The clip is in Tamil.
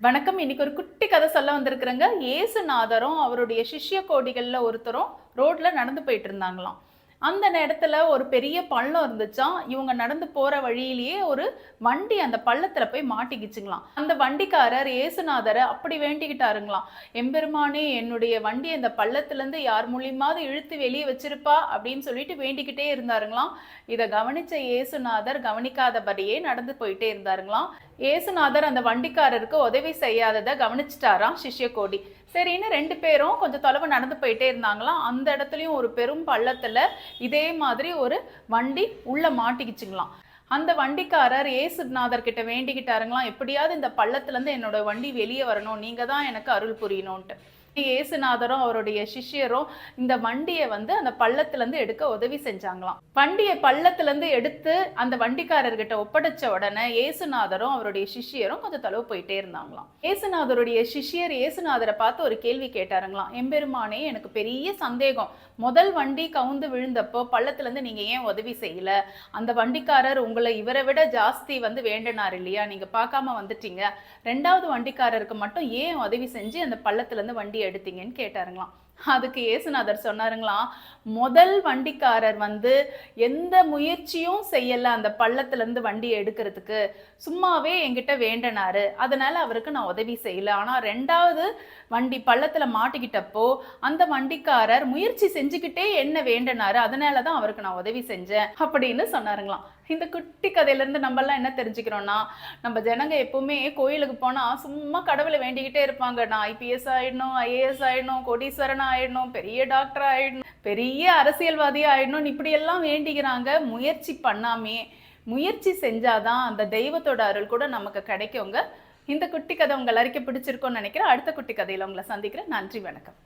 வணக்கம். இன்னைக்கு ஒரு குட்டி கதை சொல்ல வந்திருக்கிறேங்க. இயேசுநாதரும் அவருடைய சிஷ்ய கோடிகள்ல ஒருத்தரும் ரோட்ல நடந்து போயிட்டு இருந்தாங்களாம். அந்த நேரத்துல ஒரு பெரிய பள்ளம் இருந்துச்சாம். இவங்க நடந்து போற வழியிலேயே ஒரு வண்டி அந்த பள்ளத்துல போய் மாட்டிக்கிச்சுங்களாம். அந்த வண்டிக்காரர் இயேசுநாதர அப்படி வேண்டிக்கிட்டாருங்களாம். எம்பெருமானே, என்னுடைய வண்டி இந்த பள்ளத்துல இருந்து யார் மூலியமாவது இழுத்து வெளியே வச்சிருப்பா அப்படின்னு சொல்லிட்டு வேண்டிக்கிட்டே இருந்தாருங்களாம். இதை கவனிச்ச இயேசுநாதர் கவனிக்காதபடியே நடந்து போயிட்டே இருந்தாருங்களாம். இயேசுநாதர் அந்த வண்டிக்காரருக்கு உதவி செய்யாததை கவனிச்சிட்டாராம் சிஷ்ய கோடி. சரின்னு 2 பேரும் கொஞ்சம் தொலைவு நடந்து போயிட்டே இருந்தாங்களாம். அந்த இடத்துலயும் ஒரு பெரும் பள்ளத்துல இதே மாதிரி ஒரு வண்டி உள்ள மாட்டிக்கிச்சுங்களாம். அந்த வண்டிக்காரர் இயேசுநாதர் கிட்ட வேண்டிக்கிட்டாருங்களாம், எப்படியாவது இந்த பள்ளத்துல இருந்து என்னோட வண்டி வெளியே வரணும், நீங்க தான் எனக்கு அருள் புரியணும்ட்டு. இயேசுநாதரும் அவருடைய சிஷ்யரும் இந்த வண்டியை அந்த பள்ளத்துல இருந்து எடுக்க உதவி செஞ்சாங்களாம். வண்டியை பள்ளத்துல இருந்து எடுத்து அந்த வண்டிக்காரர்கிட்ட ஒப்படைச்ச உடனே இயேசுநாதரும் அவருடைய சிஷ்யரும் கொஞ்சம் தொலைவு போயிட்டே இருந்தாங்களாம். இயேசுநாதருடைய சிஷ்யர் இயேசுநாதரை பார்த்து ஒரு கேள்வி கேட்டாருங்களாம். எம்பெருமானே, எனக்கு பெரிய சந்தேகம். முதல் வண்டி கவுந்து விழுந்தப்போ பள்ளத்துல இருந்து நீங்க ஏன் உதவி செய்யல? அந்த வண்டிக்காரர் உங்களை இவரை விட ஜாஸ்தி வேண்டினார் இல்லையா? நீங்க பார்க்காம வந்துட்டீங்க. 2வது வண்டிக்காரருக்கு மட்டும் ஏன் உதவி செஞ்சு அந்த பள்ளத்துல இருந்து வண்டி எடுத்தீங்கன்னு கேட்டாருங்களாம். அதுக்கு இயேசுநாதர் சொன்னாருங்களாம், முதல் வண்டிக்காரர் எந்த முயற்சியும் செய்யல அந்த பள்ளத்துல இருந்து வண்டி எடுக்கிறதுக்கு, சும்மாவே என்கிட்ட வேண்டனாரு, அதனால அவருக்கு நான் உதவி செய்யல. ஆனா 2வது வண்டி பள்ளத்துல மாட்டிக்கிட்டப்போ அந்த வண்டிக்காரர் முயற்சி செஞ்சுக்கிட்டே என்ன வேண்டனாரு, அதனாலதான் அவருக்கு நான் உதவி செஞ்சேன் அப்படின்னு சொன்னாருங்களாம். இந்த குட்டி கதையில இருந்து நம்ம எல்லாம் என்ன தெரிஞ்சுக்கிறோம்னா, நம்ம ஜனங்க எப்பவுமே கோயிலுக்கு போனா சும்மா கடவுளை வேண்டிக்கிட்டே இருப்பாங்க. நான் IPS ஆயிடணும், IAS ஆயிடணும், கோடீஸ்வரன் ஆயிடணும், பெரிய டாக்டர் ஆயிடணும், பெரிய அரசியல்வாதி ஆயிடணும், இப்படி எல்லாம் வேண்டிக்கிறாங்க. முயற்சி பண்ணாமே, முயற்சி செஞ்சாதான் அந்த தெய்வத்தோட அருள் கூட நமக்கு கிடைக்குங்க. இந்த குட்டி கதை உங்க எல்லாருக்கும் பிடிச்சிருக்கும்னு நினைக்கிறேன். அடுத்த குட்டி கதையில உங்களை சந்திக்கிறேன். நன்றி, வணக்கம்.